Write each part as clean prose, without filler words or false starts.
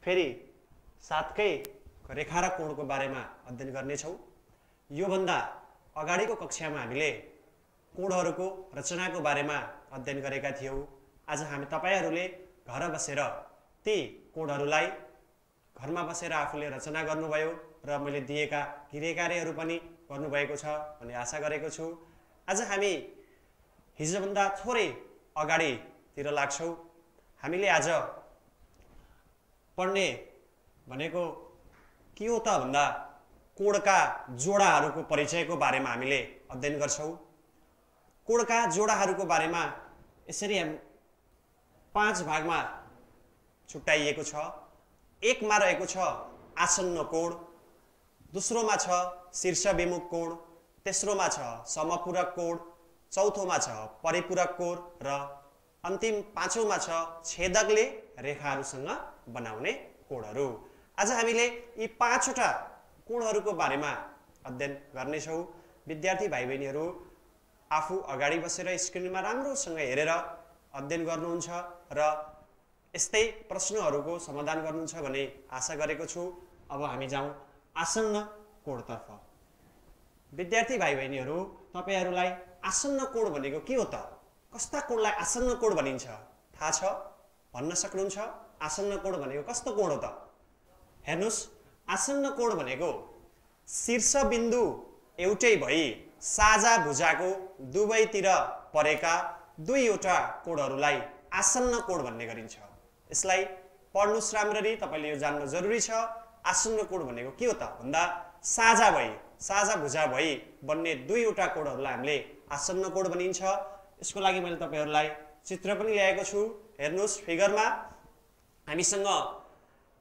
फेरि साथकै रेखा र कोणको बारेमा अध्ययन गर्नेछौँ। योभन्दा अगाडिको कक्षामा हामीले कोणहरूको रचनाको बारेमा अध्ययन गरेका थियौँ। आज हामी तपाईहरूले घर बसेर ती कोणहरूलाई घरमा बसेर आफूले रचना गर्नुभयो र मैले दिएका गृह कार्यहरू पनि गर्नुभएको छ भन्ने आशा गरेको छु। आज हामी हिजोभन्दा थोरै अगाडितिर लाग्छौँ। हामीले आज पढ्ने भनेको के हो त भन्दा कोणका जोडाहरूको परिचयको बारेमा हामीले अध्ययन गर्छौँ। कोणका जोडाहरूको बारेमा यसरी 5 भागमा छुट्याइएको छ। एकमा रहेको छ आसन्न कोण, दोस्रोमा छ शीर्ष विमुख कोण, तेस्रोमा छ समपूरक कोण, चौथोमा छ परिपूरक कोण र अन्तिम पाँचौंमा छ छेदकले रेखाहरूसँग बनाउने कोणहरू। आज हामीले यी 5वटा कोणहरूको बारेमा अध्ययन गर्नेछौँ। विद्यार्थी भाइ बहिनीहरू आफू अगाडि बसेर स्क्रिनमा राम्रोसँग हेरेर अध्ययन गर्नुहुन्छ र यस्तै प्रश्नहरूको समाधान गर्नुहुन्छ भन्ने आशा गरेको छु। अब हामी जाउँ आसन्न कोणतर्फ। विद्यार्थी भाइ बहिनीहरू, तपाईहरूलाई आसन्न कोण भनेको के हो त? कस्ता कोणलाई आसन्न कोण भनिन्छ थाहा छ? भन्न सक्नुहुन्छ? आसन्न कोण भनेको कस्तो कोण हो त? हेर्नुस्, आसन्न कोण भनेको शीर्ष बिन्दु एउटै भई साझा भुजाको दुवैतिर परेका दुईवटा कोणहरूलाई आसन्न कोण भन्ने गरिन्छ। यसलाई पढ्नुस् राम्ररी, तपाईले यो जान्न जरुरी छ। आसन्न कोण भनेको के हो त भन्दा साझा भुजा भई बन्ने दुईवटा कोणहरूलाई हामीले आसन्न कोण भनिन्छ। यसको लागि मैले तपाईहरूलाई चित्र पनि ल्याएको छु। हेर्नुस्, फिगरमा हामीसँग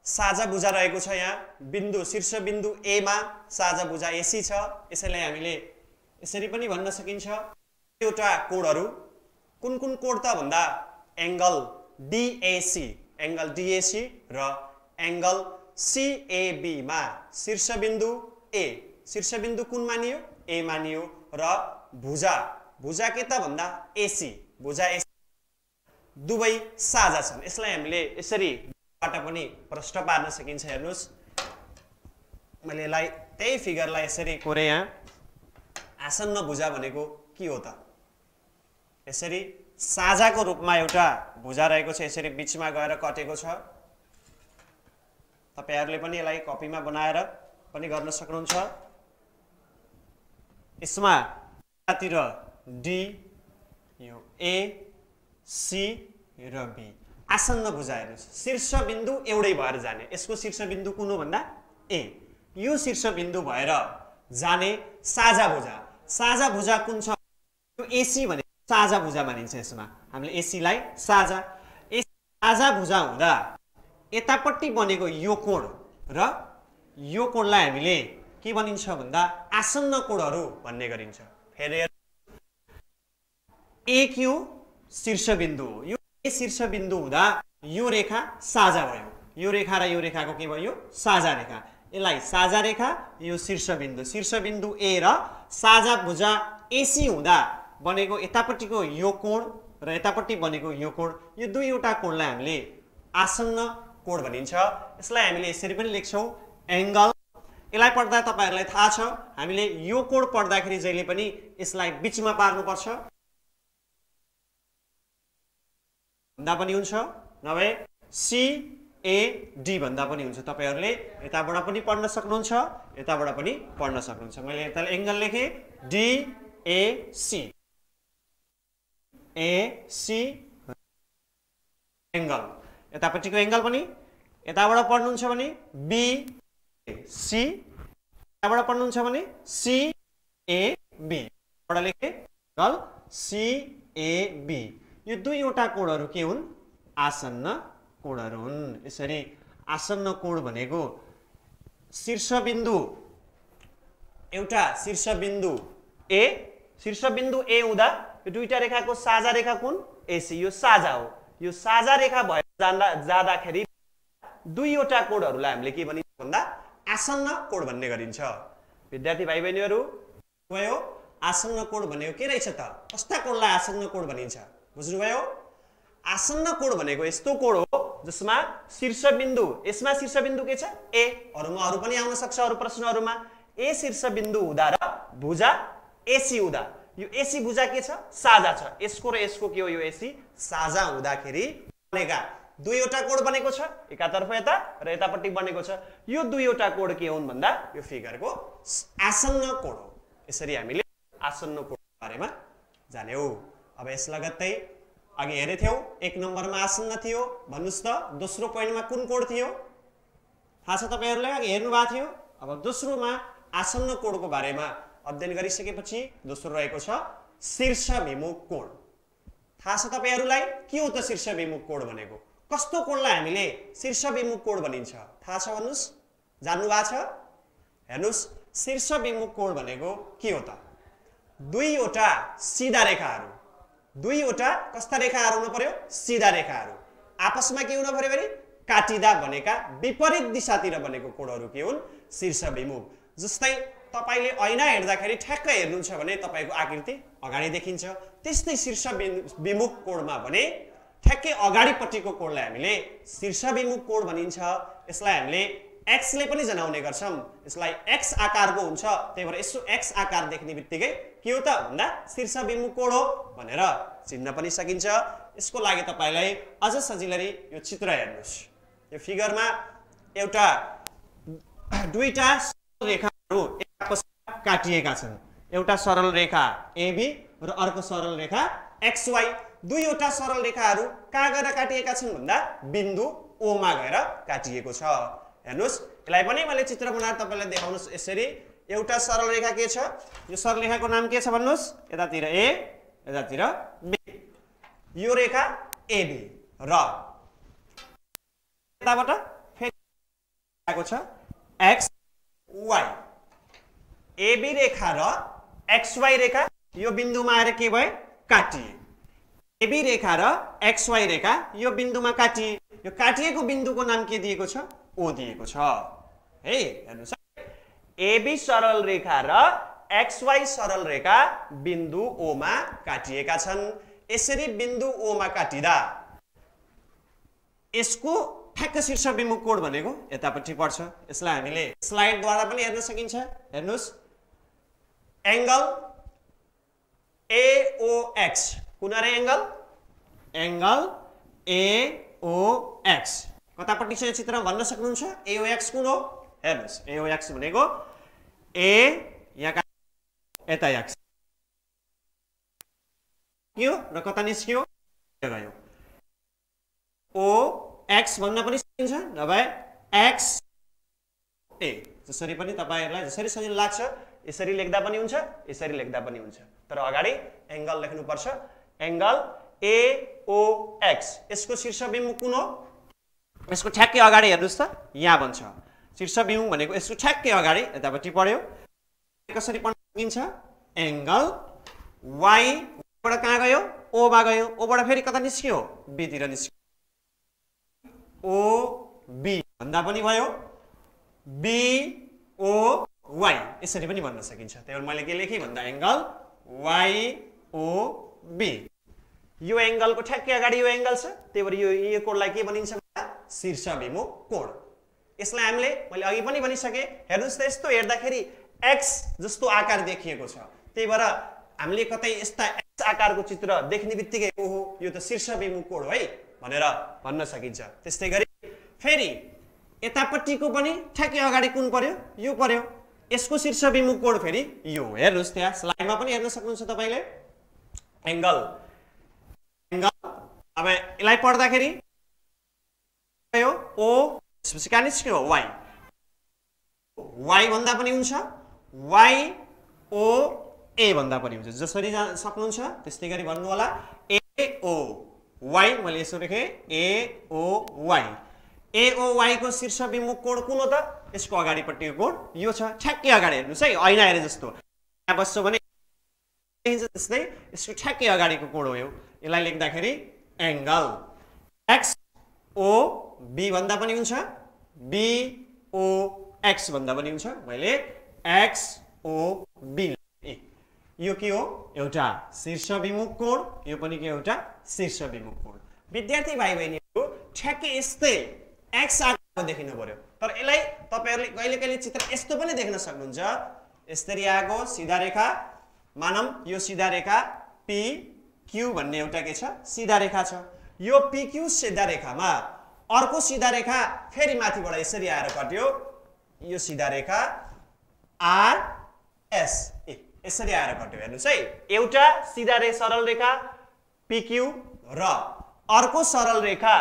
साझा भुजा रहेको छ। यहाँ बिन्दु शीर्ष बिन्दु ए मा साझा भुजा एसी छ। यसैलाई हामीले यसरी पनि भन्न सकिन्छ। एउटा कोणहरू कुन कुन कोण त भन्दा एंगल डिएसी र एंगल सीएबी मा शीर्ष बिन्दु कुन मानियो? ए मानियो र भुजा के त भन्दा एसी दुवै साझा छन्। यसलाई हामीले यसरी बाट पनि प्रश्न पार्न सकिन्छ। हेर्नुस्, मैले यसलाई त्यही फिगरलाई यसरी कोरे। यहाँ आसन्न भुजा भनेको के हो त? यसरी साझाको रूपमा एउटा भुजा रहेको छ, यसरी बीचमा गएर कटेको छ। तपाईहरुले पनि यसलाई कपीमा बनाएर पनि गर्न सक्नुहुन्छ। यसमा तिर डी, यो ए, सी र बी आसन्न भुजा। हेर्नुस्, शीर्ष बिन्दु एउटै भएर जाने। यसको शीर्ष बिन्दु कुन हो भन्दा ए। यो शीर्ष बिन्दु भएर जाने साझा भुजा कुन छ? यो एसी भने साझा भुजा मानिन्छ। यसमा हामीले एसी लाई साझा भुजा हुँदा यतापट्टि बनेको यो कोण र यो कोणलाई हामीले के भनिन्छ भन्दा आसन्न कोणहरू भन्ने गरिन्छ। फेरि एक यो शीर्ष बिन्दु हो। यो शीर्ष बिन्दु हुँदा यो रेखा साझा भयो। यो रेखा र यो रेखाको के भयो? साझा रेखा। यसलाई साझा रेखा, यो शीर्ष बिन्दु ए र साझा भुजा एसी हुँदा बनेको यतापट्टिको यो कोण र यतापट्टि बनेको यो कोण, यो दुईवटा कोणलाई हामीले आसन्न कोण भनिन्छ। यसलाई हामीले यसरी पनि लेख्छौँ एंगल। यसलाई पढ्दा तपाईहरुलाई थाहा छ, हामीले यो कोण पढ्दाखेरि जहिले पनि यसलाई बीचमा पार्नुपर्छ भन्दा पनि हुन्छ, नभए सी ए डी भन्दा पनि हुन्छ। तपाईहरुले यताबाट पनि पढ्न सक्नुहुन्छ, यताबाट पनि पढ्न सक्नुहुन्छ। मैले यता एंगल लेखे डी ए सी एंगल। यतापट्टिको एंगल पनि यताबाट पढ्नुहुन्छ भने बी सी, यताबाट पढ्नुहुन्छ भने सी ए बी। बाट लेखे एंगल सी ए बी। यो दुईवटा कोणहरू के हुन्? आसन्न कोणहरू हुन्। यसरी आसन्न कोण भनेको एउटा शीर्ष बिन्दु ए हुँदा यो दुईटा रेखाको साझा रेखा कुन? एसी। यो साझा हो। यो साझा रेखा भएर जाँदाखेरि दुईवटा कोणहरूलाई हामीले के भनिन्छ भन्दा आसन्न कोण भन्ने गरिन्छ। विद्यार्थी भाइ बहिनीहरू, आसन्न कोण भनेको के रहेछ त? कस्ता कोणलाई आसन्न कोण भनिन्छ? बुझ्नुभयो? आसन्न कोण भनेको यस्तो कोण हो जसमा शीर्षबिन्दु, यसमा शीर्षबिन्दु के छ ए, अरुमा अरु पनि आउन सक्छ अरु प्रश्नहरुमा। ए शीर्षबिन्दु हुँदा र भुजा एसी हुँदा, यो एसी भुजा के छ साझा छ, यसको र यसको के हो यो एसी साझा हुँदाखेरि बनेका दुईवटा कोण बनेको छ, एकातर्फ यता र यतापट्टि बनेको छ। यो दुईवटा कोण के हुन् भन्दा यो फिगरको आसन्न कोण हो। यसरी हामीले आसन्न कोणको बारेमा जान्यौ। अब यस लगत्तै अघि हेरेथ्यौ 1 नम्बरमा आसन्न थियो, भन्नुस् त दोस्रो पोइन्टमा कुन कोण थियो थाहा छ तपाईहरुलाई, अघि हेर्नु भएको थियो। अब दोस्रोमा आसन्न कोणको बारेमा अध्ययन गरिसकेपछि दोस्रो रहेको छ शीर्षभिमुख कोण। थाहा छ तपाईहरुलाई के हो त शीर्षभिमुख कोण भनेको, कस्तो कोणलाई हामीले शीर्षभिमुख कोण भनिन्छ थाहा छ भन्नुस्, जान्नु भएको छ? हेर्नुस् शीर्षभिमुख कोण भनेको के हो त, दुईवटा सिधा रेखाहरू, दुईवटा कस्ता रेखाहरू हुनु पर्यो सिधा रेखाहरू आपसमा के हुनु पर्यो भने काटिदा बनेका विपरीत दिशातिर बनेको कोणहरू के हुन् शीर्षभिमुख। जस्तै तपाईले ऐना हेर्दाखेरि ठ्याक्क हेर्नुहुन्छ भने तपाईको आकृति अगाडि देखिन्छ, त्यस्तै शीर्षभिमुख कोणमा भने ठ्याक्कै अगाडिपट्टिको कोणलाई हामीले शीर्षभिमुख कोण भनिन्छ। यसलाई हामीले एक्स ले पनि जनाउने गर्छौं, यसलाई एक्स आकारको हुन्छ, त्यही भएर यसो एक्स आकार देख्ने बित्तिकै के हो त भन्दा शीर्षभिमुख कोण हो भनेर चिन्न पनि सकिन्छ। यसको लागि तपाईलाई अझ सजिलरी यो चित्र हेर्नुस्। यो फिगरमा एउटा दुईटा रेखाहरू आपसमा काटिएका छन्, एउटा सरल रेखा एबी र अर्को सरल रेखा एक्सवाई। दुईवटा सरल रेखाहरू कहाँ गएर काटिएका छन् भन्दा बिन्दु ओ मा गएर काटिएको छ। हेर्नुस् यसलाई पनि मैले चित्र बनाएर तपाईलाई देखाउनुस्। यसरी एउटा सरल रेखा के छ, यो सरल रेखाको नाम के छ भन्नुस्, यतातिर ए यतातिर बी, यो रेखा एबी र यताबाट फेरि आएको छ एक्स वाई। एबी रेखा र एक्सवाई रेखा यो बिन्दुमा आएर के भयो काटिए, एबी रेखा र एक्सवाई रेखा यो बिन्दुमा काटिए। यो काटिएको बिन्दुको नाम के दिएको छ ओ दिएको छ है। हेर्नुस् एबी सरल रेखा र एक्सवाई सरल रेखा बिन्दु ओ मा काटिएका छन्। यसरी बिन्दु ओ मा काटिदा यसको ठ्याक्क शीर्षभिमुख कोण भनेको यतापट्टि पर्छ। यसलाई हामीले स्लाइडद्वारा पनि हेर्न सकिन्छ। हेर्नुस् एंगल एओएक्स, कुन रे एंगल, एंगल एओएक्स कतापट्टि छ चित्रमा भन्न सक्नुहुन्छ एओएक्स कुन हो? हेर्नुस् एओएक्स भनेको ए यहाँ यता एक्स यो र कता निस्क्यो गयो, ओ एक्स भन्न पनि सकिन्छ नभए एक्स ए, जसरी पनि तपाईहरुलाई जसरी सजिलो लाग्छ यसरी लेख्दा पनि हुन्छ, यसरी लेख्दा पनि हुन्छ, तर अगाडि एंगल लेख्नु पर्छ। एंगल एओएक्स यसको शीर्षभिमुख कुन हो, यसको ठ्याक्कै अगाडि हेर्नुस् त यहाँ बन्छ शीर्षभिमुख भनेको यसको ठ्याक्कै अगाडि यतापट्टि पर्यो। कसरी पढ्न सकिन्छ एंगल वाई बाट कहाँ गयो ओ मा गयो, ओ बाट फेरि कता निस्क्यो बी तिर निस्क्यो, ओ बी भन्दा पनि भयो, बी ओ वाई यसरी पनि भन्न सकिन्छ। त्यही भएर मैले के लेखेँ भन्दा एंगल वाई ओ बी। यो एंगलको ठ्याक्कै अगाडि यो एंगल छ, त्यही भएर यो कोणलाई के भनिन्छ भन्दा शीर्षभिमुख कोण। यसलाई हामीले मैले अघि पनि भनिसके। हेर्नुस् त यस्तो हेर्दाखेरि एक्स जस्तो आकार देखिएको छ, त्यही भएर हामीले कतै यस्ता एक्स आकारको चित्र देख्ने बित्तिकै ओहो यो त शीर्षभिमुख कोण है भनेर भन्न सकिन्छ। त्यस्तै गरी फेरि यतापट्टिको पनि ठ्याक्कै अगाडि कुन पर्यो यो पर्यो, यसको शीर्षभिमुख कोण फेरि यो। हेर्नुस् त्यहाँ स्लाइडमा पनि हेर्न सक्नुहुन्छ तपाईले एंगल एंगल। अब यसलाई पढ्दाखेरि यो ओ त्यसपछि कहाँ निस्क्यो वाई, वाई भन्दा पनि हुन्छ, वाई ओ ए भन्दा पनि हुन्छ, जसरी सक्नुहुन्छ त्यस्तै गरी भन्नु होला। ए ओ वाई मैले यसो लेखेँ ए ओ वाई। ए ओ वाई को शीर्षभिमुख कोण कुन हो त, यसको अगाडिपट्टिको कोण यो छ, ठ्याक्कै अगाडि हेर्नुस् है ऐना हेरे जस्तो यहाँ बस्छ भने त्यस्तै यसको ठ्याक्कै अगाडिको कोण हो यो। यसलाई लेख्दाखेरि एंगल एक्स ओ बी भन्दा पनि हुन्छ, बी ओ एक्स भन्दा पनि हुन्छ, मैले एक्स ओ बी। यो के हो एउटा शीर्षभिमुख कोण, यो पनि के एउटा शीर्षभिमुख कोण। विद्यार्थी भाइ बहिनीहरु ठ्याक्कै यस्तै एक्स आएको देखिनु पर्यो। तर यसलाई तपाईहरुले कहिले कहिले चित्र यस्तो पनि देख्न सक्नुहुन्छ। यसरी आएको सीधा रेखा, मानम यो सीधा रेखा पी क्यू भन्ने एउटा के छ सीधा रेखा छ। यो पी क्यू सीधा रेखामा अर्को सीधा रेखा फेरि माथिबाट यसरी आएर कट्यो। यो सीधा रेखा आर एस यसरी आएर कट्यो। हेर्नुस् है, एउटा सीधा सरल रेखा पी क्यू र अर्को सरल रेखा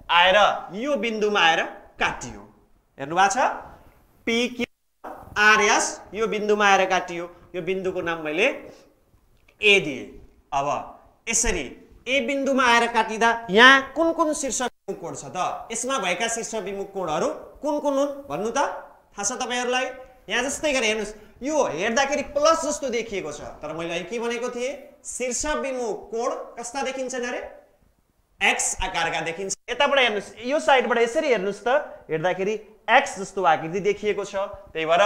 आएर यो बिन्दुमा आएर काटियो। हेर्नु भएको छ, पी क्यू आर एस यो बिन्दुमा आएर काटियो। यो बिन्दुको नाम मैले ए दिए। अब यसरी ए बिन्दुमा आएर काटिदा यहाँ कुन कुन शीर्ष विमुख कोण छ त? यसमा भएका शीर्ष विमुख कोणहरू कुन कुन हुन् भन्नु त थाहा छ तपाईहरुलाई? यहाँ जस्तै गरी हेर्नुस्, यो हेर्दाखेरि प्लस जस्तो देखिएको छ, तर मैले अहिले के भनेको थिएँ? शीर्ष विमुख कोण कस्ता देखिन्छन् अरे? एक्स आकारका देखिन्छ। यताबाट हेर्नुस्, यो साइडबाट यसरी हेर्नुस् त हेर्दाखेरि एक्स जस्तो आकृति देखिएको छ। त्यही भएर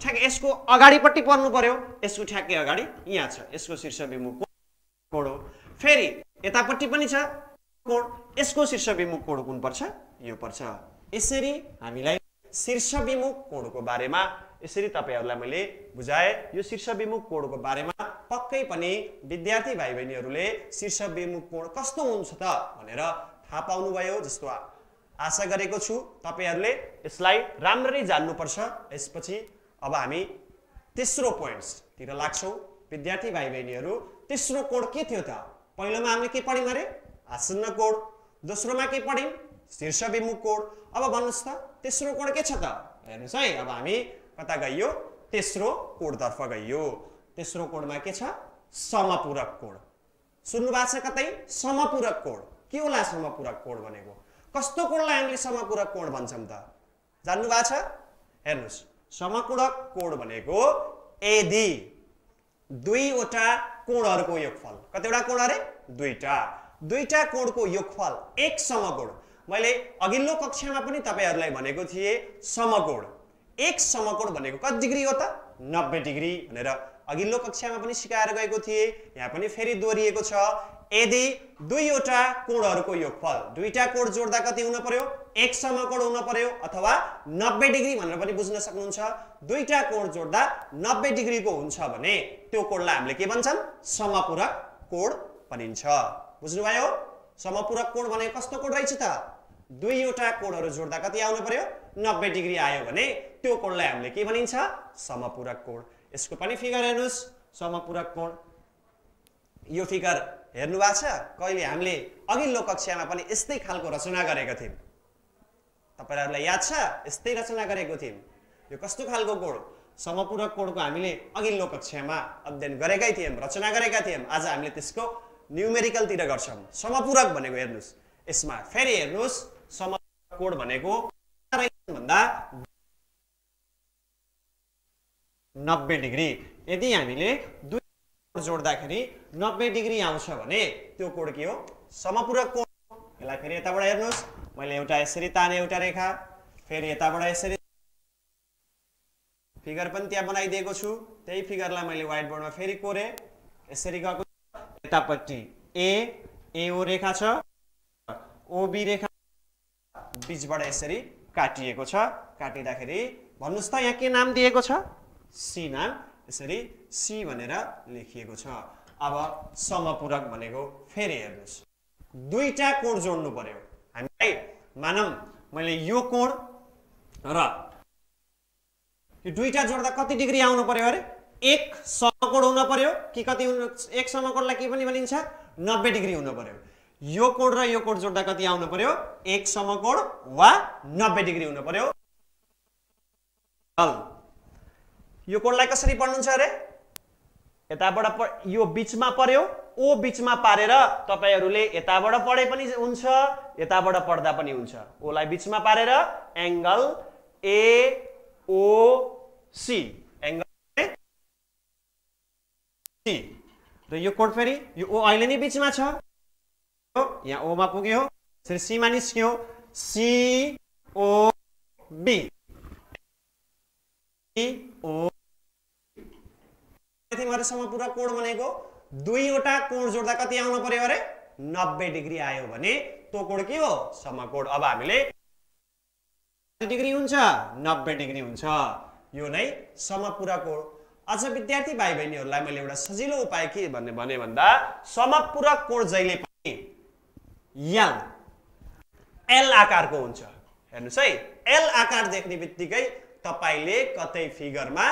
ठ्याक्कै यसको अगाडिपट्टि पर्नु पर्यो। यसको ठ्याक्कै अगाडि यहाँ छ, यसको शीर्ष विमुख कोण हो। फेरि यतापट्टि पनि छ कोण, यसको शीर्ष विमुख कोण कुन पर्छ? यो पर्छ। यसरी हामीलाई शीर्ष विमुख कोणको बारेमा यसरी तपाईहरुलाई मैले बुझाए। यो शीर्ष विमुख कोणको बारेमा पक्कै पनि विद्यार्थी भाइ बहिनीहरुले शीर्ष विमुख कोण कस्तो हुन्छ त भनेर थाहा पाउनु भयो जस्तो आशा गरेको छु। तपाईहरुले यसलाई राम्ररी जान्नुपर्छ। यसपछि अब हामी तेस्रो पोइन्ट्स तिर लाग्छौं। विद्यार्थी भाइ बहिनीहरु, तेस्रो कोण के थियो त? पहिलोमा हामीले के पढ्यौं अरे? आसन्न कोण। दोस्रोमा के पढ्यौं? शीर्ष विमुख कोण। अब भन्नुस् त तेस्रो कोण के छ त? हेर्नुस् है, अब हामी कता गइयो? तेस्रो कोणतर्फ गइयो। तेस्रो कोणमा के छ? समपूरक कोण। सुन्नु भएको छ कतै? समपूरक कोण। के होला समपूरक कोण भनेको? कस्तो कोणलाई हामीले समपूरक कोण भन्छौं त? जान्नु भएको छ? हेर्नुस्, समपूरक कोण भनेको यदि दुईवटा कोणहरुको योगफल, कतिवटा कोण अरे? दुईटा। दुईटा कोणको योगफल एक समकोण। मैले अघिल्लो कक्षामा पनि तपाईहरुलाई भनेको थिए समकोण। एक समकोण भनेको कति डिग्री हो त? 90 डिग्री भनेर अघिल्लो कक्षामा पनि सिकाएर गएको थिए। यहाँ पनि फेरि दोहोरिएको छ। यदि दुईवटा कोणहरुको योगफल, दुईटा कोण जोड्दा कति हुन पर्यो? एक समकोण हुन पर्यो, अथवा 90 डिग्री भनेर पनि बुझ्न सक्नुहुन्छ। दुईटा कोण जोड्दा 90 डिग्रीको हुन्छ भने त्यो कोणलाई हामीले के भन्छौं? समपूरक कोण भनिन्छ। बुझ्नुभयो? समपूरक कोण भनेको कस्तो कोण रहेछ त? दुईवटा कोणहरु जोड्दा कति आउन पर्यो? 90 डिग्री आयो भने त्यो कोणलाई हामीले के भनिन्छ? समपूरक कोण। यसको पनि फिगर हेर्नुस्, समपूरक कोण। यो फिगर हेर्नु भएको छ? कहिले हामीले अघिल्लो कक्षामा पनि यस्तै खालको रचना गरेका थियौं। तपाईहरुलाई याद छ? यस्तै रचना गरेको थियौं। यो कस्तो खालको कोण? समपूरक कोणको हामीले अघिल्लो कक्षामा अध्ययन गरेकै थियौं, रचना गरेका थियौं। आज हामीले त्यसको न्यूमेरिकल तिर गर्छौं। समपूरक भनेको हेर्नुस्, यसमा फेरि हेर्नुस्, समपूरक कोण भनेको भन्दा 90 डिग्री। यदि हामीले दुई कोण जोड्दाखेरि 90 डिग्री आउँछ भने त्यो कोण के हो? समपूरक कोण। यसलाई फेरि यताबाट हेर्नुस्, मैले एउटा यसरी ताने एउटा रेखा, फेरि यताबाट यसरी फिगर पनि त्यहाँ बनाइदिएको छु। त्यही फिगरलाई मैले व्हाइट बोर्डमा फेरि कोरे। यसरी गएको यतापट्टि ए ओ रेखा छ, ओबी रेखा बीचबाट यसरी काटिएको छ। काटिदाखेरि भन्नुस् त यहाँ के नाम दिएको छ? सी नाम। यसरी सी भनेर लेखिएको छ। अब समपूरक भनेको फेरि हेर्नुस्, दुईटा कोण जोड्नु पर्यो हामीलाई। मानम मैले यो कोण र यो दुईटा जोड्दा कति डिग्री आउनु पर्यो अरे? एक समकोण हुन पर्यो कि कति हुनु? एक समकोणलाई के पनि भनिन्छ? 90 डिग्री हुन पर्यो। यो कोण र यो कोण जोड्दा कति आउनु पर्यो? एक समकोण वा 90 डिग्री हुन पर्यो। यो कोणलाई कसरी पढ्नुहुन्छ अरे? यताबाट यो बीचमा पर्यो, ओ बीचमा पारेर तपाईहरुले यताबाट पढे पनि हुन्छ, यताबाट पढ्दा पनि हुन्छ। ओलाई बीचमा पारेर angle A O C, angle C. र यो कोण फेरि यो ओ अहिले नै बीचमा छ, यहाँ ओ मा पुग्यो, फेरि सी मा निस्क्यो, सी ओ बी, सी ओ। तिमीहरु समपूरक कोण भनेको दुईवटा कोण जोड्दा कति आउनु पर्यो अरे 90 डिग्री आयो भने त्यो कोण के हो समकोण अब हामीले डिग्री हुन्छ 90 डिग्री हुन्छ यो नै समपूरक कोण अझ विद्यार्थी भाइ बहिनीहरुलाई मैले एउटा सजिलो उपाय के भने भन्दा समपूरक कोण जहिले पनि एल आकारको हुन्छ हेर्नुस् है एल आकार देख्ने बित्तिकै तपाईले कतै फिगरमा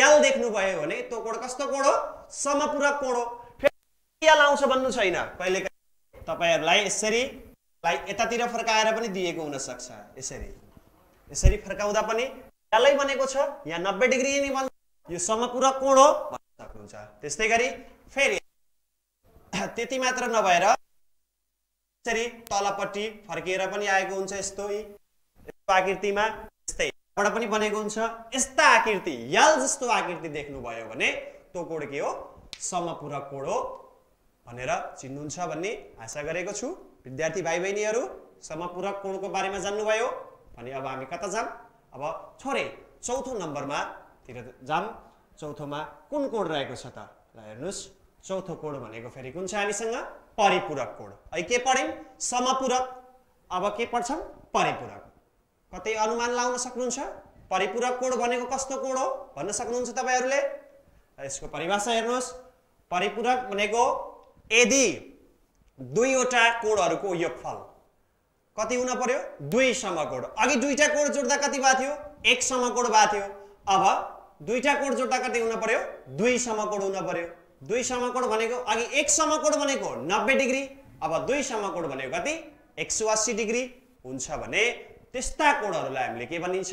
एल देख्नु भयो भने त्यो कोण कस्तो कोण हो समपूरक कोण हो फेरि एल आउँछ भन्नु छैन कहिले तपाईहरुलाई यसरी यतातिर फर्काएर पनि दिएको हुन सक्छ यसरी फर्काउँदा पनि एलै बनेको छ यहाँ 90 डिग्री नि बन्छ यो समपूरक कोण हो भन्न सक्नुहुन्छ त्यस्तै गरी फेरि त्यति मात्र नभएर यसरी तलपट्टि फर्किएर पनि आएको हुन्छ यस्तो आकृतिमा यस्तै बाट पनि बनेको हुन्छ यस्ता आकृति एल जस्तो आकृति देख्नु भयो भने त्यो कोण के हो समपूरक कोण हो भनेर चिन्नुहुन्छ भन्ने आशा गरेको छु विद्यार्थी भाइ बहिनीहरु समपूरक कोणको बारेमा जान्नु भयो भने अब हामी कता जाम अब छोरे चौथो नम्बरमा तिर जाम चौथोमा कुन कोण रहेको छ त ल हेर्नुस् चौथो कोण भनेको फेरि कुन छ हामीसँग परिपूरक कोण अहिले के पढ्यौं समपूरक अब के पढ्छौं परिपूरक कतै अनुमान लाउन सक्नुहुन्छ परिपूरक कोण भनेको कस्तो कोण हो भन्न सक्नुहुन्छ तपाईहरुले यसको परिभाषा हेर्नुस् परिपूरक भनेको यदि दुईवटा कोणहरुको योगफल कति हुन पर्यो दुई समकोण अघि दुईटा कोण जोड्दा कति भएको थियो एक समकोण भएको थियो अब दुईटा कोण जोड्दा कति हुन पर्यो दुई समकोण हुन पर्यो दुई समकोण भनेको अघि एक समकोण भनेको 90 डिग्री अब दुई समकोण भनेको कति 180 डिग्री हुन्छ भने त्यस्ता कोणहरुलाई हामीले के भनिन्छ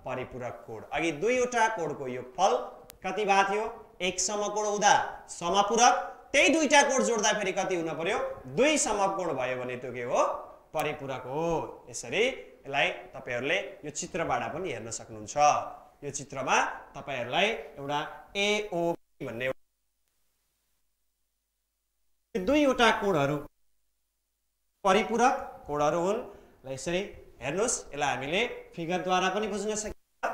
परिपूरक कोण अघि दुईवटा कोणको योगफल कति भएको थियो एक समकोण हुँदा समपूरक त्यही दुईटा कोण जोड्दा फेरि कति हुन पर्यो दुई समकोण भयो भने त्यो के हो परिपूरक हो यसरी यसलाई तपाईहरुले यो चित्रबाट पनि हेर्न सक्नुहुन्छ यो चित्रमा तपाईहरुलाई एउटा एओपी भन्ने दुईवटा कोणहरु परिपूरक कोणहरु हुन् ल यसरी हेर्नुस् यसलाई हामीले फिगर द्वारा पनि बुझ्न सकिन्छ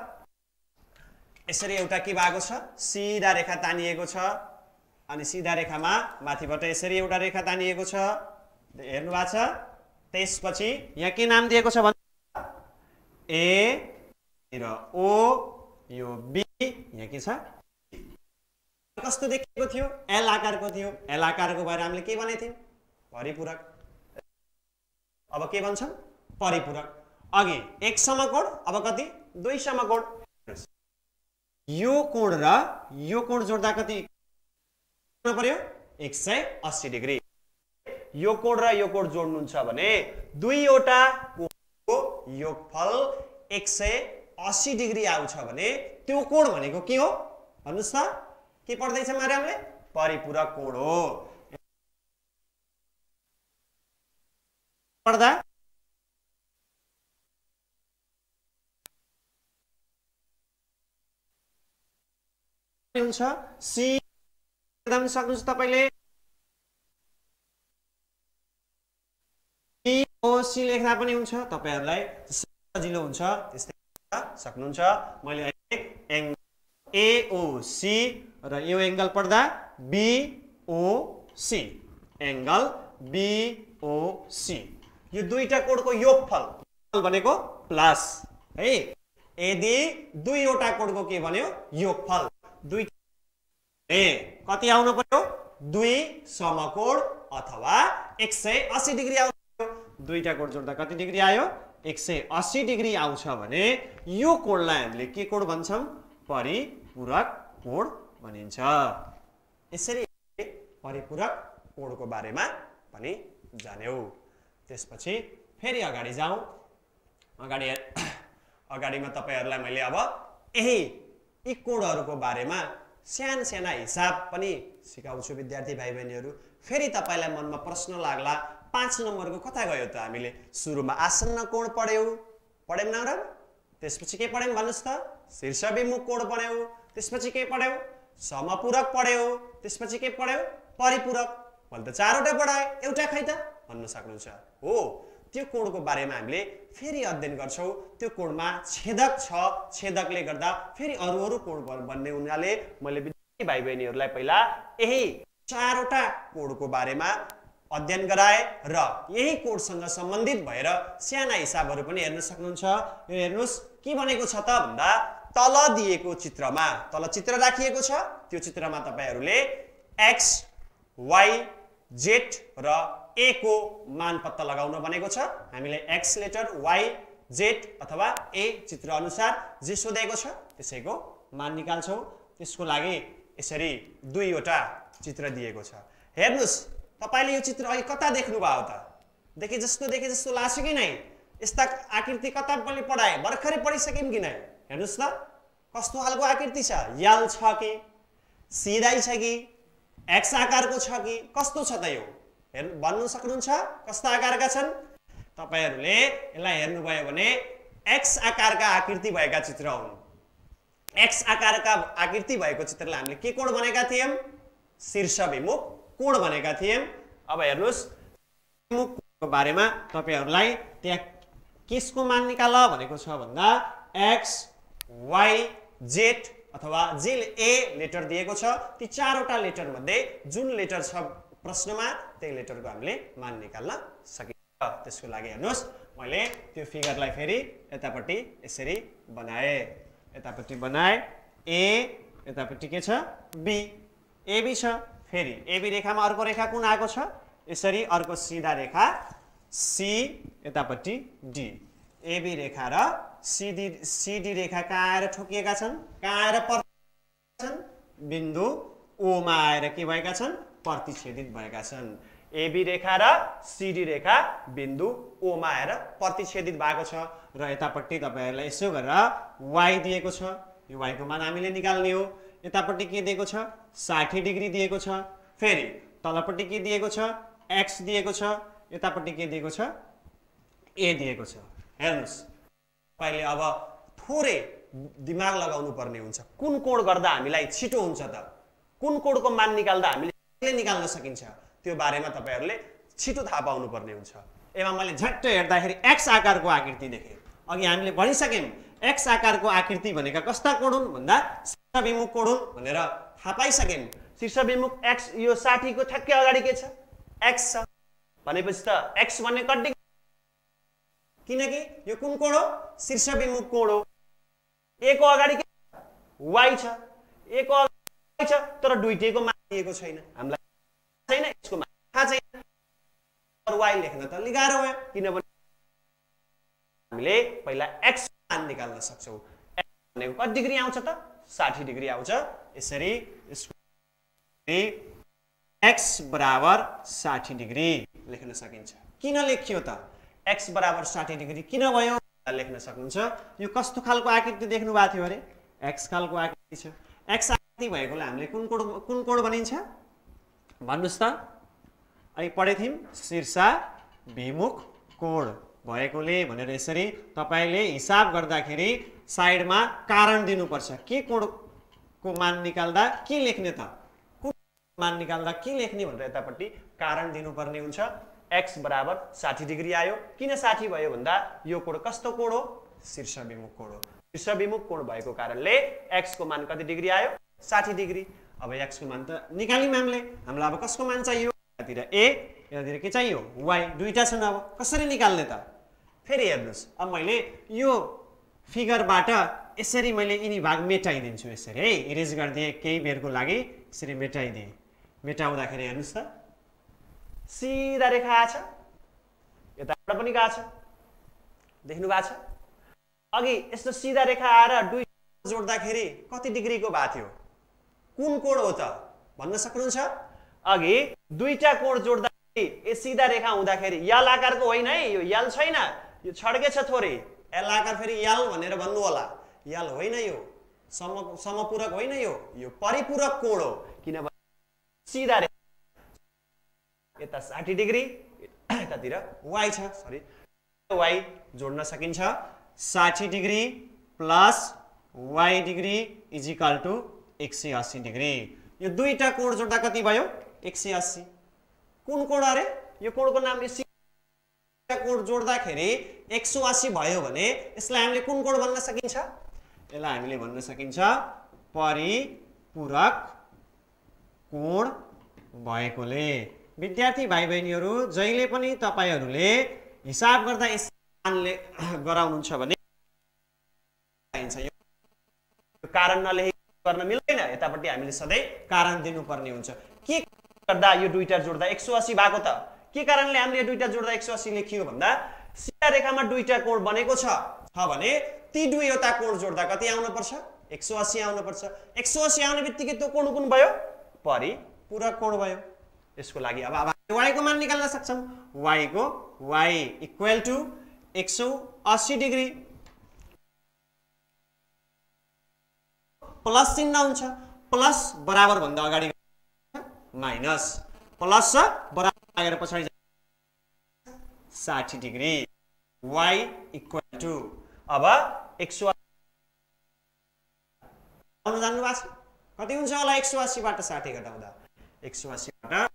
यसरी एउटा के भएको छ सीधा रेखा तानिएको छ अनि सीधा रेखामा माथिबाट यसरी एउटा रेखा तानिएको छ हेर्नु भएको छ त्यसपछि यहाँ के नाम दिएको छ भन्नु ए र ओ यो बी यहाँ के छ कस्तो देखिएको थियो एल आकारको थियो एल आकारको भएर हामीले के भनेको थियौं परिपूरक अब के भन्छौं परिपूरक अघि एक समकोण अब कति दुई समकोण यो कोण र यो कोण जोड्दा कति हुन पर्यो 180 डिग्री यो कोण र यो कोण जोड्नुहुन्छ भने दुईवटा कोणको योगफल 180 डिग्री आउँछ भने त्यो कोण भनेको के हो भन्नुस् त के पढ्दै छौं हामीले परिपूरक कोण हो पढ्दा हुन्छ सी एकदम सक्नुहुन्छ तपाईले सी लेख्दा पनि हुन्छ तपाईहरुलाई सजिलो हुन्छ त्यस्तै सक्नुहुन्छ मैले एओसी र यो एंगल पढ्दा बीओसी एंगल बीओसी यो दुईटा कोणको योगफल भनेको प्लस है यदि दुईवटा कोणको के भन्यो योगफल दुई कति आउनु पर्यो दुई समकोण अथवा 180 डिग्री आउँछ दुईटा कोण जोड्दा कति डिग्री आयो 180 डिग्री आउँछ भने यो कोणलाई हामीले के कोण भन्छौं परिपूरक कोण भनिन्छ यसरी परिपूरक कोणको बारेमा पनि जान्यौ त्यसपछि फेरि अगाडि जाउँ अगाडिमा तपाईहरुलाई मैले अब यी कोणहरुको बारेमा साना हिसाब पनि सिकाउँछु विद्यार्थी भाइ बहिनीहरु फेरि तपाईलाई मनमा प्रश्न लाग्ला 5 नम्बरको कता गयो त हामीले सुरुमा आसन्न कोण पढ्यौ न र त्यसपछि के पढ्यौ भन्नुस् त शीर्षविमुख कोण पढ्यौ त्यसपछि के पढ्यौ समपूरक पढ्यौ त्यसपछि के पढ्यौ परिपूरक मैले त चारवटा पढाए एउटा खै त भन्न सक्नुहुन्छ हो त्यो कोणको बारेमा हामीले फेरि अध्ययन गर्छौं त्यो कोणमा छेदक छ छेदकले गर्दा फेरि अरु कोण बन्ने हुनाले मैले विद्यार्थी भाइ बहिनीहरुलाई पहिला यही चारवटा कोडको बारेमा अध्ययन गराए र यही कोडसँग सम्बन्धित भएर साना हिसाबहरू पनि हेर्न सक्नुहुन्छ। यो हेर्नुस् के भनेको छ त भन्दा तल दिएको चित्रमा, तल चित्र राखिएको छ, त्यो चित्रमा तपाईहरुले x y z र a को मान पत्ता लगाउन भनेको छ। हामीले x लेटर y z अथवा a चित्र अनुसार जे सोधेको छ त्यसैको मान निकाल्छौं। त्यसको लागि यसरी दुईवटा चित्र दिएको छ। हेर्नुस् तपाईले यो चित्र अघि कता देख्नु भयो त? देखे जस्तो लाग्छ कि नै? यस्ता आकृति कता पनि पढाए, भर्खरै पढिसक्यौं कि नै? हेर्नुस् त कस्तो खालको आकृति छ? यल छ कि सिधै छ कि एक्स आकारको छ कि कस्तो छ त यो? भन्नु सक्नुहुन्छ कस्ता आकारका छन्? तपाईहरुले यसलाई हेर्नुभयो भने एक्स आकारका आकृति भएका चित्र हुन्। एक्स आकारका आकृति भएको चित्रलाई हामीले के कोड भनेका थियौं? शीर्षभिमुख कोड भनेका थियौं। अब हेर्नुस् भिमुख कोडको बारेमा तपाईहरुलाई त्यहाँ केसको मान निकाल भनेको छ भन्दा एक्स वाई जेड अथवा जे ए लेटर दिएको छ, ती चारवटा लेटर मध्ये जुन लेटर छ प्रश्नमा त्यही लेटरको हामीले मान निकाल्न सकिन्छ। त्यसको लागि हेर्नुस् मैले त्यो फिगरलाई फेरि यतापट्टि यसरी बनाए, यतापट्टि बनाए ए, यतापट्टि के छ बी, एबी छ। फेरि एबी रेखामा अर्को रेखा कुन आएको छ? यसरी अर्को सिधा रेखा सी, यतापट्टि डी। एबी रेखा र सीडी रेखा कहाँ आएर ठोकिएका छन्? कहाँ आएर छन्? बिन्दु ओ मा आएर के भएका छन्? प्रतिच्छेदित भएका छन्। एबी रेखा र सीडी रेखा बिन्दु ओ मा आएर प्रतिच्छेदित भएको छ। र यतापट्टि तपाईहरुलाई यसो गरेर y दिएको छ, यो y को मान हामीले निकाल्ने हो। यतापट्टि के दिएको छ? 60 डिग्री दिएको छ। फेरि तलपट्टि के दिएको छ? x दिएको छ। यतापट्टि के दिएको छ? a दिएको छ। हेर्नुस् तपाईले अब थोरै दिमाग लगाउनु पर्ने हुन्छ। कुन कोड गर्दा हामीलाई छिटो हुन्छ त? कुन कोडको मान निकाल्दा हामीले निकाल्न सकिन्छ? त्यो बारेमा तपाईहरुले छिटो थाहा पाउनु पर्ने हुन्छ। एमा मैले झट्ट हेर्दाखेरि x आकारको आकृति देखेँ। अघि हामीले भनिसक्यौं x आकारको आकृति भनेका कस्ता कोड हुन् भन्दा शीर्षभिमुख कोड हुन् भनेर थाहा पाइसक्यौं। शीर्षभिमुख x यो 60 को ठ्याक्कै अगाडि के छ? x छ भनेपछि त x भन्ने कति, किनकि यो कुन कोड हो? शीर्षभिमुख कोड हो। a को अगाडि के y छ, a को अगाडि y छ, तर दुईटैको मान दिएको छैन। हामीलाई छैन यसको मान थाहा छैन। और y लेख्न त गाह्रो भयो, किनभने हामीले पहिला x मान निकाल्न सक्छौं। x भनेको कति डिग्री आउँछ त? 60 डिग्री आउँछ। यसरी x बराबर 60 डिग्री लेख्न सकिन्छ। किन लेखियो त? x बराबर 60 डिग्री किन भयो लेख्न सक्नुहुन्छ। यो कस्तो खालको आकृति देख्नु भएको थियो अरे? x खालको आकृति छ। x आकृति भएकोले हामीले कुन कोड भनिन्छ भन्नुस् त? अहिले पढे थियौं शीर्षभिमुख कोड भएकोले भनेर यसरी तपाईले हिसाब गर्दाखेरि साइडमा कारण दिनुपर्छ। के कोडको मान निकाल्दा के लेख्ने त? कुन मान निकाल्दा के लेख्ने भनेर यतापट्टि कारण दिनुपर्ने हुन्छ। x बराबर 60 डिग्री आयो। किन 60 भयो भन्दा यो कोड कस्तो कोड हो? शीर्षभिमुख कोड हो। शीर्षभिमुख कोड भएको कारणले x को मान कति डिग्री आयो? 60 डिग्री। अब x को मान त निकाल्यौं हामीले। हामीलाई अब कसको मान चाहियो? यतातिर a, यतातिर के चाहियो? y। दुईटा छन्। अब कसरी निकाल्ने त? फेरि हेर्नुस् अब मैले यो फिगरबाट यसरी मैले यिनी भाग मेटाइदिन्छु। यसरी है इरेज गरिदिए केही बेरको लागि, यसरी मेटाइदिए। मेटाउँदाखेरि हेर्नुस् त सिधा रेखा आछ, यताबाट पनि गएको छ, देख्नु भएको छ? अघि यस्तो सिधा रेखा आएर दुई जोड्दाखेरि कति डिग्रीको भएको थियो? कुन कोड हो त भन्न सक्नुहुन्छ? अघि दुईटा कोड जोड्दाखेरि ए सिधा रेखा हुँदाखेरि यल आकारको होइन है, यो यल छैन, यो छड्के छ थोरै। एल आकार फेरि यल भनेर भन्नु होला। यल होइन, यो समपूरक होइन, यो परिपूरक कोड हो। किनभने सिधा रेखा यता 60 डिग्री, यतातिर y छ, सरी y जोड्न सकिन्छ। 60 degree plus y degree is equal to 180 degree. यो दुईटा कोड जोड्दा कति भयो? 180। कुन कोड अरे? यो कोडको नाम कोड जोड्दाखेरि 180 भयो भने यसलाई हामीले कुन कोड भन्न सकिन्छ? यसलाई हामीले भन्न सकिन्छ परिपूरक कोण भएकोले विद्यार्थी भाइ बहिनीहरू जहिले पनि तपाईहरूले हिसाब गर्दा यसले गराउनुहुन्छ भने यो कारण नलेखी गर्न मिल्दैन। यतापट्टि हामीले सधैँ कारण दिनुपर्ने हुन्छ। के गर्दा यो दुईटा जोड्दा 180 भएको त? के कारणले हामीले यो दुईटा जोड्दा 180 लेखियो भन्दा सीधा रेखामा दुईटा कोण बनेको छ भने ती दुईवटा कोण जोड्दा कति आउनु पर्छ? 180 आउनु पर्छ। 180 आउने बित्तिकै त्यो कोण कुन भयो? परिपूरक कोण भयो। यसको लागि अब y को मान निकाल्न सक्छौं। y equal to 180 degree plus चिन्ह हुन्छ। प्लस बराबर भन्दा अगाडि माइनस, प्लस बराबर लागेर पछाडि 60 डिग्री। y इक्वल टु अब 180 जान्नु भएको छ कति हुन्छ होला? 180 बाट 60 घटाउँदा 180 बाट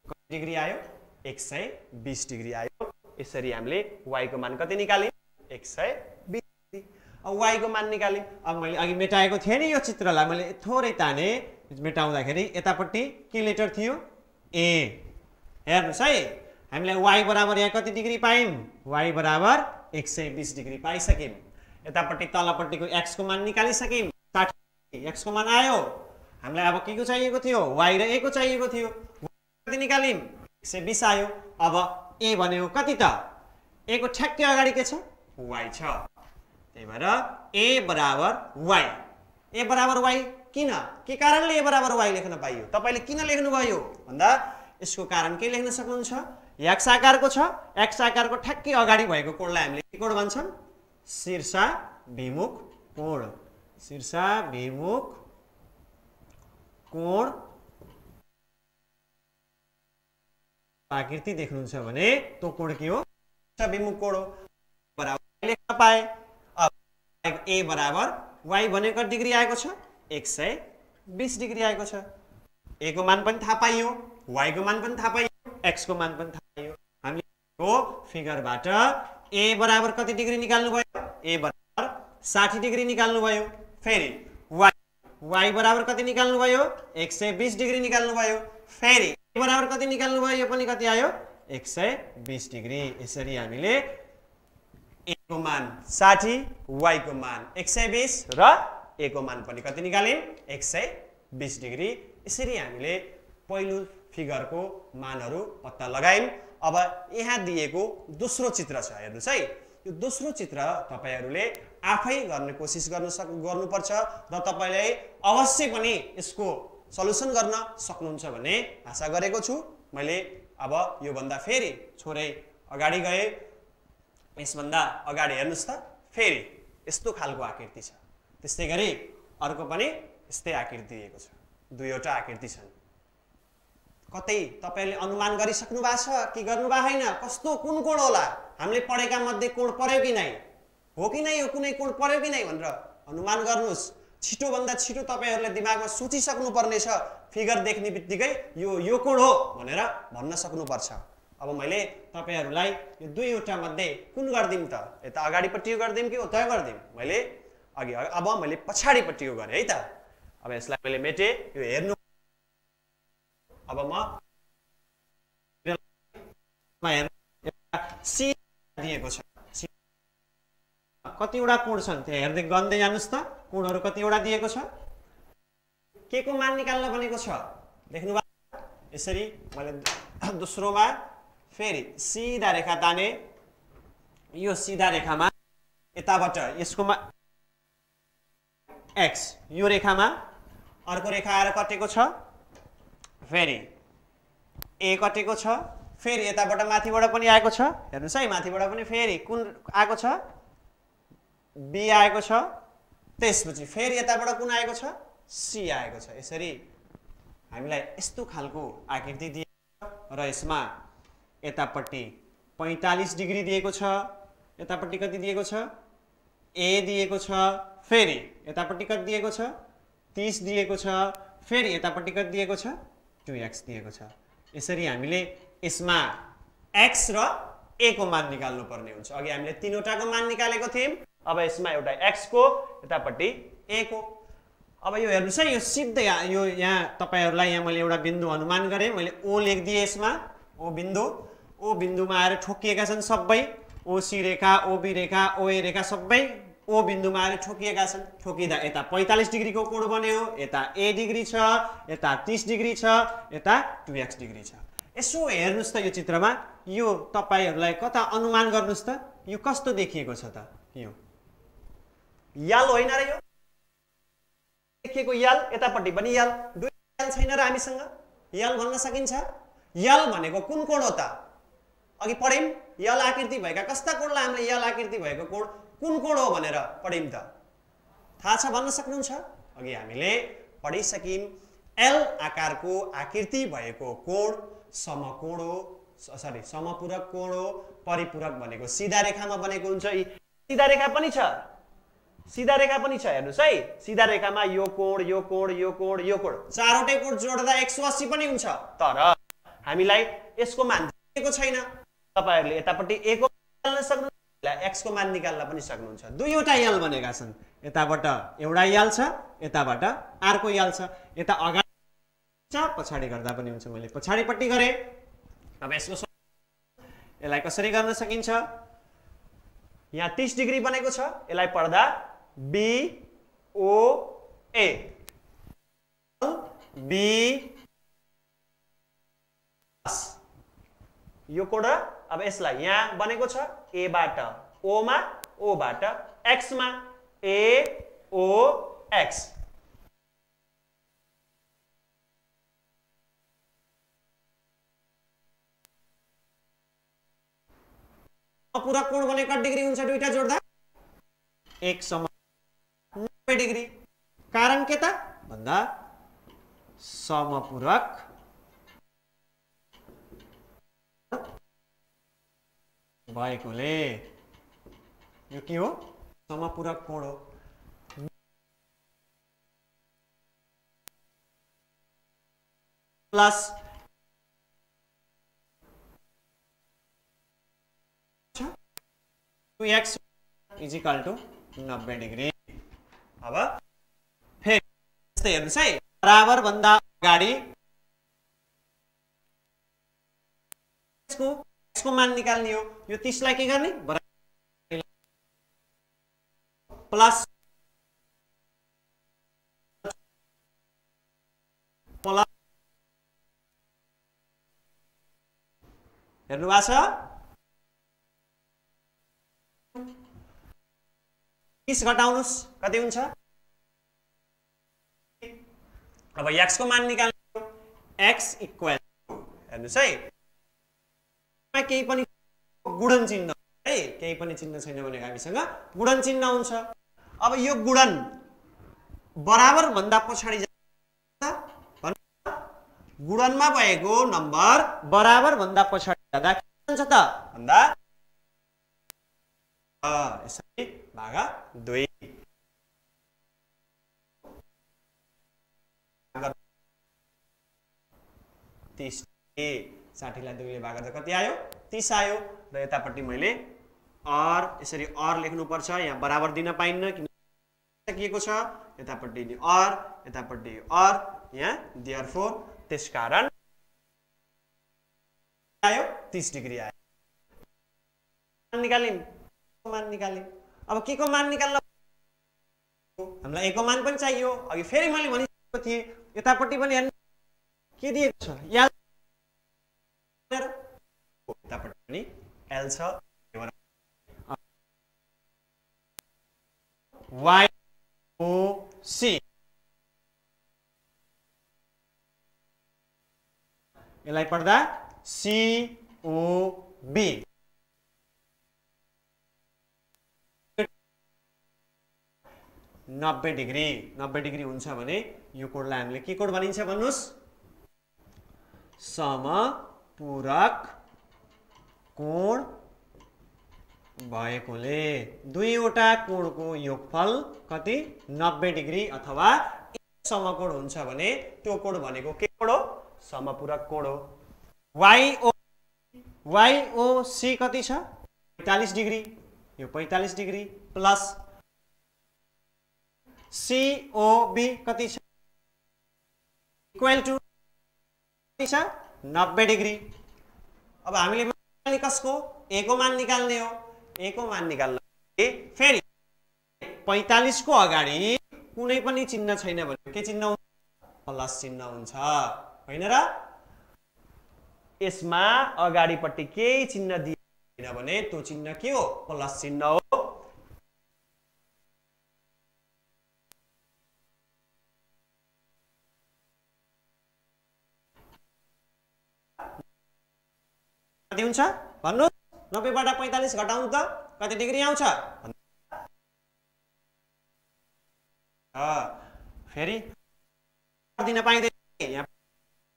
कति डिग्री आयो? 120 डिग्री आयो। यसरी हामीले y को मान कति निकाल्यौं? 120 डिग्री। अब y को मान निकाल्यौं। अब मैले अघि मेटाएको थिएँ नि यो चित्रलाई, मैले थोरै ताने। मेटाउँदाखेरि यतापट्टि के लेटर थियो? a। हेर्नुस् है, हामीले y बराबर यहाँ कति डिग्री पायौं? y बराबर 120 डिग्री पाइसक्यौं। यतापट्टि तलपट्टिको x को मान निकालिसक्यौं। 60 x को मान आयो। हामीलाई अब के को चाहिएको थियो? y र a को चाहिएको थियो। कति निकाल्यौं? 120 आयो। अब a भनेको कति त? a को ठ्याक्कै अगाडि के छ? y छ। त्यही भएर a बराबर y। a बराबर y किन? के कारणले a बराबर y लेख्न पाइयो? तपाईले किन लेख्नु भयो भन्दा यसको कारण के लेख्न सक्नुहुन्छ? x आकारको छ। x आकारको ठ्याक्कै अगाडि भएको कोणलाई हामीले के कोण भन्छौं? शीर्षाभिमुख कोण। शीर्षाभिमुख कोण आकृति देख्नुहुन्छ भने त्यो कोण के हो? शीर्षाभिमुख कोण हो। बराबर लेख्न पाए। अब a बराबर y भनेको डिग्री आएको छ? 120 डिग्री आएको छ। a को मान पनि थाहा पाइयो, y को मान पनि थाहा पाइयो, x को मान पनि थाहा पाइयो। हामीले को फिगरबाट a बराबर कति डिग्री निकाल्नु भयो? a बराबर 60 डिग्री निकाल्नु भयो। फेरि y बराबर कति निकाल्नु भयो? 120 डिग्री निकाल्नु भयो। फेरि a बराबर कति निकाल्नु भयो? यो पनि कति आयो? 120 डिग्री। यसरी हामीले a को मान 60, y को मान 120 र a को मान पनि कति निकाल्यौं? 120 डिग्री। यसरी हामीले पहिलो फिगरको मानहरू पत्ता लगायौं। अब यहाँ दिएको दोस्रो चित्र छ, हेर्नुस् है। यो दोस्रो चित्र तपाईहरुले आफै गर्ने कोसिस गर्नुपर्छ र तपाईले अवश्य पनि यसको सल्युसन गर्न सक्नुहुन्छ भन्ने आशा गरेको छु मैले। अब यो भन्दा फेरि छोरै अगाडि गए। यसभन्दा अगाडि हेर्नुस् त, फेरि यस्तो खालको आकृति छ। त्यस्तै गरी अर्को पनि यस्तै आकृति दिएको छ। दुईवटा आकृति छन्। कतै तपाईले अनुमान गरिसक्नु भएको छ कि गर्नु भएको हैन? कस्तो कुन कोण होला? हामीले पढेका मध्ये कोण पर्यो कि नै? हो कि नै? यो कुनै कोण पर्यो कि नै भनेर अनुमान गर्नुस्। छिटो भन्दा छिटो तपाईहरुले दिमागमा सोचिसक्नु पर्ने छ। फिगर देख्ने बित्तिकै यो कोण हो भनेर भन्न सक्नु पर्छ। अब मैले तपाईहरुलाई यो दुईवटा मध्ये कुन गर्दिम त? यता अगाडिपट्टिको गर्दिम कि उता गर्दिम? मैले अघि अब मैले पछाडिपट्टिको गरे है त। अब यसलाई मैले मेटे। यो हेर्नु। अब म सी दिएको छ। कतिवटा कोण छन् त्यहाँ हेर्दै गन्दै जानुस् त। कोणहरु कतिवटा दिएको छ? के को मान निकाल्न भनेको छ देख्नु भयो? यसरी मैले दोस्रोमा फेरि सिधा रेखा ताने। यो सिधा रेखामा यताबाट यसको x, यो रेखामा अर्को रेखा आएर कटेको छ। फेरि a कटेको छ। फेरि यताबाट माथिबाट पनि आएको छ। हेर्नुस् है, माथिबाट पनि फेरि कुन आएको छ? b आएको छ। त्यसपछि फेरि यताबाट कुन आएको छ? c आएको छ। यसरी हामीलाई यस्तो खालको आकृति दिएको र यसमा यतापट्टि 45 डिग्री दिएको छ। यतापट्टि कति दिएको छ? a दिएको छ। फेरि यतापट्टि कति दिएको छ? 30 दिएको छ। फेरि यतापट्टि कति दिएको छ? 2x दिएको छ। यसरी हामीले यसमा x र a को मान निकाल्नु पर्ने हुन्छ। अघि हामीले तीनवटाको मान निकालेको थियौं। अब यसमा एउटा x को, यतापट्टि a को। अब यो हेर्नुस् है, यो सिधै यो यहाँ तपाईहरुलाई यहाँ मैले एउटा बिन्दु अनुमान गरे, मैले ओ लेखिदिए यसमा, ओ बिन्दुमा आएर ठोकिएका छन् सबै, ओसी रेखा, ओबी रेखा, ओए रेखा सबै ओ बिन्दुमा आएर ठोकिएका छन्। ठोकिदा यता 45 डिग्रीको कोण बन्यो, यता ए डिग्री छ, यता 30 डिग्री छ, यता 2x डिग्री छ। यसो हेर्नुस् त यो चित्रमा, यो तपाईहरुलाई कता अनुमान गर्नुस् त, यो कस्तो देखिएको छ त, यो याल होइन र, यो देखिएको याल, यतापट्टि पनि याल, दुई याल छैन र हामीसँग, याल भन्न सकिन्छ। याल भनेको कुन कोण हो त, अघि पढ्यौं, याल आकृति भएका कस्ता कोणलाई हामीले याल आकृति भएको कोण कुन कोण हो भनेर पढ्यौं त, थाहा छ भन्न सक्नुहुन्छ? अघि हामीले पढिसक्यौं, एल आकारको आकृति भएको कोण समकोण हो, सरी समपूरक कोण हो। परिपूरक भनेको सिधा रेखामा बनेको हुन्छ। सिधा रेखा पनि छ, सिधा रेखा पनि छ, हेर्नुस् है, सिधा रेखामा यो कोण, यो कोण, यो कोण, यो कोण, चारवटै कोण जोड्दा 180 पनि हुन्छ। तर हामीलाई यसको मान दिएको छैन, तपाईहरुले यतापट्टि a को निकाल्न सक्नुहुन्छ, x को मान निकाल्न पनि सक्नुहुन्छ। दुईवटा याल बनेका छन्, यताबाट एउटा याल छ, यताबाट अर्को याल छ, यता अगाडि छ, पछाडी गर्दा पनि हुन्छ। मैले पछाडीपट्टि गरे। अब यसलाई कसरी गर्न सकिन्छ? यहाँ 30 डिग्री बनेको छ, यसलाई पढ्दा बी ओ ए, बी यो कोण, अब यसलाई यहाँ बनेको छ ए बाट ओ मा, ओ बाट एक्स मा, ए ओ एक्स। पूरक कोण भने कति डिग्री हुन्छ दुईटा जोड्दा? 190 डिग्री। कारण के त भन्दा समपूरक भएकोले यो के हो? समपूरक कोण हो। Plus x is equal to 90 degree. अब फेरि यस्तै हेर्नुस् है, बराबर भन्दा अगाडि x को मान निकाल्ने हो। यो 30 लाई के गर्ने? बराबर प्लस प्लस हेर्नु भएको छ? 30 घटाउनुस् कति हुन्छ? अब x को मान निकाल्नु, x इक्वल हेर्नुस् है, केही पनि गुणन चिन्ह है, केही पनि चिन्ह छैन भने हामीसँग गुणन चिन्ह हुन्छ। अब यो गुणन बराबर भन्दा पछाडी जान्छ, गुणनमा भएको नम्बर बराबर भन्दा पछाडी जाँदा के हुन्छ त भन्दा यसरी भागा 2। तीस 60 लाई 2 ले भागा त कति आयो? 30 आयो। र यतापट्टि मैले और यसरी और लेख्नु पर्छ, यहाँ बराबर दिन पाइन्न किन सकिएको छ। यतापट्टि नि और, यतापट्टि और, यहाँ देयरफोर त्यसकारण आयो 30 डिग्री आयो। निकालिन्, मान निकाले। अब के को मान निकाल्न? हामीलाई a को मान पनि चाहियो। अघि फेरि मैले भनिसकेको थिएँ, यतापट्टि पनि हेर्नु के दिएको छ, याल, यतापट्टि पनि l छ। y o c यसलाई पढ्दा c o b। नब्बे डिग्री हुन्छ भने यो कोणलाई हामीले के कोण भनिन्छ भन्नुस्? समपूरक कोण भएकोले दुईवटा कोणको योगफल कति? 90 डिग्री अथवा समकोण हुन्छ भने त्यो कोण भनेको के कोण हो? समपूरक कोण हो। YOC कति छ? 45 डिग्री। यो 45 डिग्री प्लस COB कति छ इक्वल टु कति छ 90 डिग्री। अब हामीले कसको a को मान निकाल्ने हो। a को मान निकाल्न फेरि 45 को अगाडि कुनै पनि चिन्ह छैन भने के चिन्ह हुन्छ प्लस चिन्ह हुन्छ हैन र। यसमा अगाडिपट्टि केही चिन्ह दिएन भने त्यो चिन्ह के हो प्लस चिन्ह हो। कति हुन्छ भन्नु 90 बाट 45 घटाउनु त कति डिग्री आउँछ फेरि दिन पाइँदैन यहाँ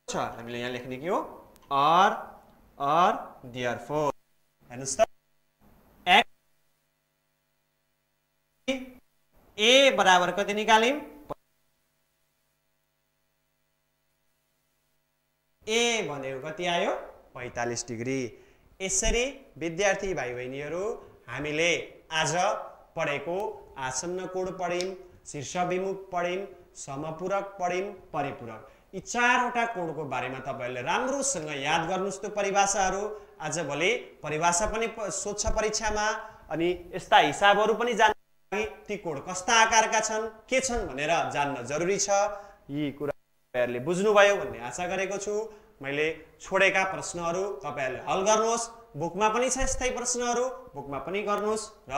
छ हामीले यहाँ लेख्ने के हो or therefore हेर्नुस् त a बराबर कति निकाल्यौं a भनेको कति आयो 45 डिग्री। यसरी विद्यार्थी भाइ बहिनीहरू हामीले आज पढेको आसन्न कोण पढ्यौं, शीर्षविमुख पढ्यौं, समपूरक पढ्यौं, परिपूरक। यी चारवटा कोणको बारेमा तपाईहरुले राम्रोसँग याद गर्नुस् त्यो परिभाषाहरू। आज भोलि परिभाषा पनि सोध्छ परीक्षामा अनि यस्ता हिसाबहरू पनि जान्न लागि ती कोण कस्ता आकारका छन् के छन् भनेर जान्न जरुरी छ। यी कुरा तपाईहरुले बुझ्नुभयो भन्ने आशा गरेको छु। मैले छोडेका प्रश्नहरू तपाईहरुले हल गर्नुहोस्। बुकमा पनि छ यस्तै प्रश्नहरू बुकमा पनि गर्नुहोस् र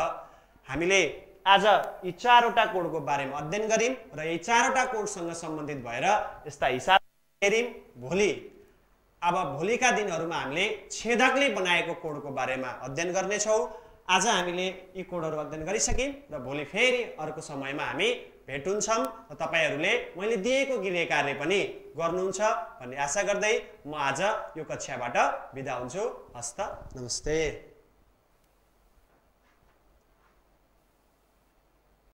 हामीले आज यी चारवटा कोणको बारेमा अध्ययन गर्यौं र यी चारवटा कोणसँग सम्बन्धित भएर यस्ता हिसाब हेर्यौं। भोलिका दिनहरुमा हामीले छेदकले बनाएको कोणको बारेमा अध्ययन गर्ने छौं। आज हामीले यी कोणहरू अध्ययन गरिसक्यौं र भोलि फेरि अर्को समयमा हामी भेट हुन्छौं र तपाईहरुले मैले दिएको गृह कार्य पनि गर्नुहुन्छ भन्ने आशा गर्दै म आज यो कक्षाबाट बिदा हुन्छु। हस्त नमस्ते।